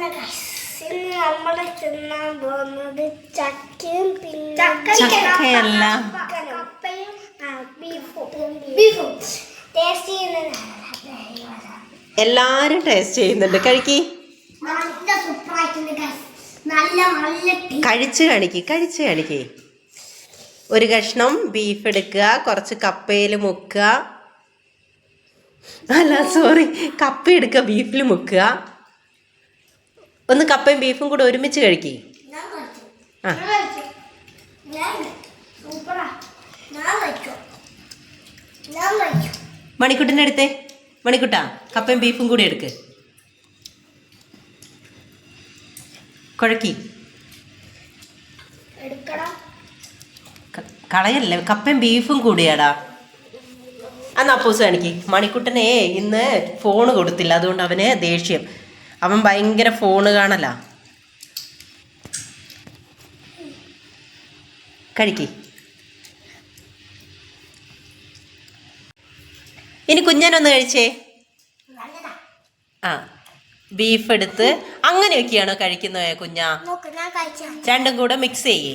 നമ്മള് തിന്നാൻ പോകുന്നത് ചക്കയും ചക്കയല്ല ബീഫും ടേസ്റ്റ് എല്ലാരും ടേസ്റ്റ് ചെയ്യുന്നുണ്ട്. കഴിക്കി കഴിച്ച് കാണിക്ക്. ഒരു കഷ്ണം ബീഫ് എടുക്കുക, കുറച്ച് കപ്പയിൽ മുക്കുക, കപ്പ എടുക്കുക, ബീഫിൽ മുക്കുക. ഒന്ന് കപ്പയും ബീഫും കൂടെ ഒരുമിച്ച് കഴിക്കി. ആ മണിക്കുട്ടൻ്റെ അടുത്തേ, മണിക്കുട്ടാ കപ്പയും ബീഫും കൂടി എടുക്ക്, കുഴക്കി. കളയല്ലേ, കപ്പയും ബീഫും കൂടിയാടാ. അന്ന് അപ്പൂസ് കാണിക്ക്. മണിക്കുട്ടനെ ഇന്ന് ഫോണ് കൊടുത്തില്ല, അതുകൊണ്ട് അവന് ദേഷ്യം. അവൻ ഭയങ്കര ഫോണ് കാണല. കഴിക്ക്. ഇനി കുഞ്ഞനൊന്ന് കഴിച്ചേ. ആ ബീഫ് എടുത്ത് അങ്ങനെയൊക്കെയാണോ കഴിക്കുന്നത് കുഞ്ഞാ? രണ്ടും കൂടെ മിക്സ് ചെയ്യേ.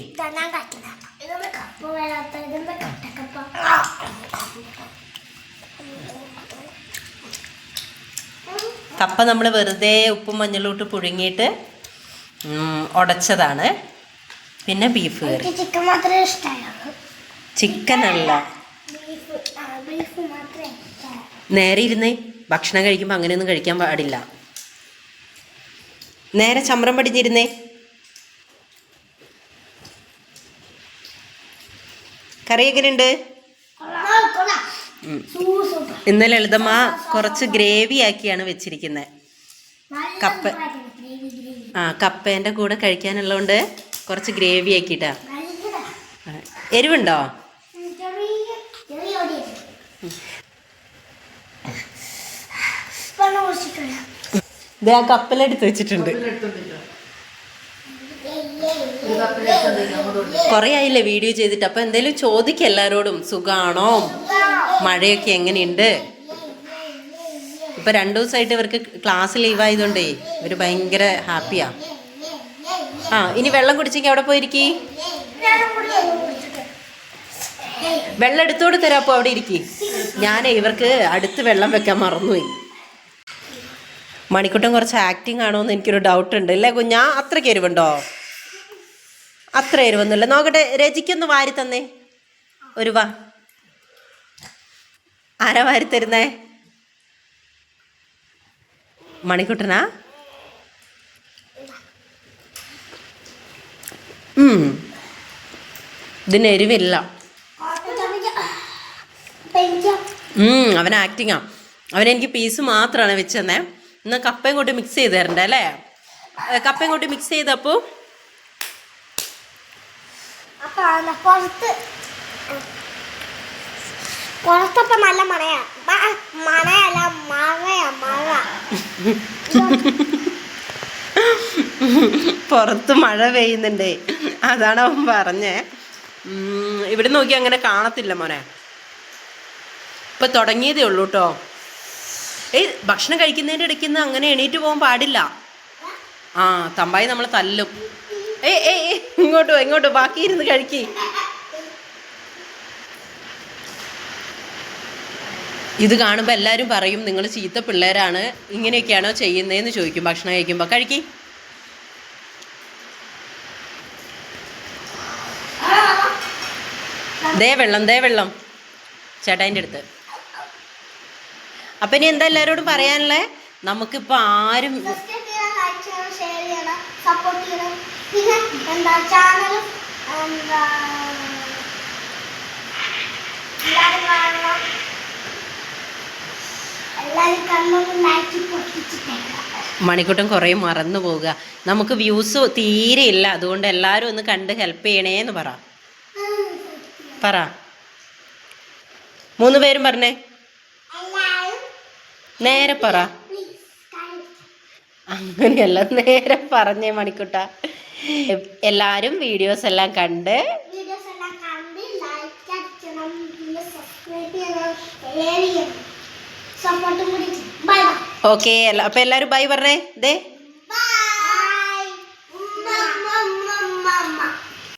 കപ്പ നമ്മൾ വെറുതെ ഉപ്പും മഞ്ഞളും ഇട്ട് പുഴുങ്ങിയിട്ട് ഉടച്ചതാണ്. പിന്നെ ബീഫ് കറി. ചിക്കൻ മാത്രമേ ഇഷ്ടമായുള്ളൂ, ചിക്കനല്ല. നേരെ ഇരുന്നേ, ഭക്ഷണം കഴിക്കുമ്പോൾ അങ്ങനെയൊന്നും കഴിക്കാൻ പാടില്ല. നേരെ ചമ്രം പടിഞ്ഞിരുന്നേ. കറി എങ്ങനെയുണ്ട്? ഇന്ന് ലളിതമ്മ കുറച്ച് ഗ്രേവി ആക്കിയാണ് വെച്ചിരിക്കുന്നത്. കപ്പേൻ്റെ കൂടെ കഴിക്കാനുള്ളതുകൊണ്ട് കുറച്ച് ഗ്രേവി ആക്കിയിട്ടാ. എരിവുണ്ടോ? ഇത് ആ കപ്പലെടുത്ത് വെച്ചിട്ടുണ്ട്. കുറേ ആയില്ലേ വീഡിയോ ചെയ്തിട്ട്. അപ്പം എന്തേലും ചോദിക്കുക എല്ലാവരോടും. സുഖാണോ? മഴയൊക്കെ എങ്ങനെയുണ്ട്? ഇപ്പം 2 ദിവസമായിട്ട് ഇവർക്ക് ക്ലാസ് ലീവായതുകൊണ്ടേ ഇവർ ഭയങ്കര ഹാപ്പിയാ. ആ ഇനി വെള്ളം കുടിച്ചെങ്കിൽ അവിടെ പോയിരിക്കി. വെള്ളം എടുത്തോട് തരാം. അപ്പോൾ അവിടെ ഇരിക്കി. ഞാൻ ഇവർക്ക് അടുത്ത് വെള്ളം വെക്കാൻ മറന്നുപോയി. മണിക്കുട്ടൻ കുറച്ച് ആക്ടിങ് ആണോ എന്ന് എനിക്കൊരു ഡൗട്ട് ഉണ്ട് അല്ലേ കുഞ്ഞാ? അത്രയ്ക്ക് എരിവുണ്ടോ? അത്ര എരിവൊന്നുമില്ല. നോക്കട്ടെ, രചിക്കൊന്ന് വാരി തന്നേ. ഒരു വാ. ആരാ വാരി തരുന്നേ? മണിക്കുട്ടനാ? ഇതിന് എരിവില്ല. അവൻ ആക്ടിങ്ങാ. അവനെനിക്ക് പീസ് മാത്രമാണ് വെച്ച് തന്നെ. എന്നാൽ കപ്പയും കൂട്ടി മിക്സ് ചെയ്ത് തരണ്ടേ അല്ലേ? കപ്പയും കൂട്ടി മിക്സ് ചെയ്തപ്പോൾ പുറത്തപ്പോ നല്ല മഴയാ. മഴയല്ല, മഴയാ, മഴ. പുറത്ത് മഴ പെയ്യുന്നുണ്ടേ, അതാണ് അവൻ പറഞ്ഞേ. ഇവിടെ നോക്കി അങ്ങനെ കാണത്തില്ല മോനെ. ഇപ്പൊ തുടങ്ങിയതേ ഉള്ളൂ കേട്ടോ. ഭക്ഷണം കഴിക്കുന്നതിൻ്റെ ഇടയ്ക്ക് അങ്ങനെ എണീറ്റ് പോകാൻ പാടില്ല. ആ തമ്പായി നമ്മൾ തല്ലും. ഇങ്ങോട്ടോ ബാക്കി ഇരുന്ന് കഴിക്കി. ഇത് കാണുമ്പോൾ എല്ലാവരും പറയും നിങ്ങൾ ചീത്ത പിള്ളേരാണ്, ഇങ്ങനെയൊക്കെയാണോ ചെയ്യുന്നതെന്ന് ചോദിക്കും ഭക്ഷണം കഴിക്കുമ്പോൾ. കഴിക്കി. ദേ വെള്ളം ചേട്ടായിൻ്റെ അടുത്ത്. അപ്പം ഇനി എന്താ എല്ലാവരോടും പറയാനുള്ളേ? നമുക്കിപ്പോൾ ആരും പിന്നെ എന്താ ചാനലും എന്താ മണിക്കുട്ടൻ കുറേ മറന്നു പോവുക. നമുക്ക് വ്യൂസ് തീരെ ഇല്ല, അതുകൊണ്ട് എല്ലാവരും ഒന്ന് കണ്ട് ഹെൽപ്പ് ചെയ്യണേന്ന് പറ. 3 പേരും പറഞ്ഞേ. നേരെ പറ. അങ്ങനെയല്ല, നേരെ പറഞ്ഞേ മണിക്കുട്ട. എല്ലാരും വീഡിയോസ് എല്ലാം കണ്ട് ഓക്കെ. അപ്പൊ എല്ലാരും ബൈ പറഞ്ഞേ. ദേ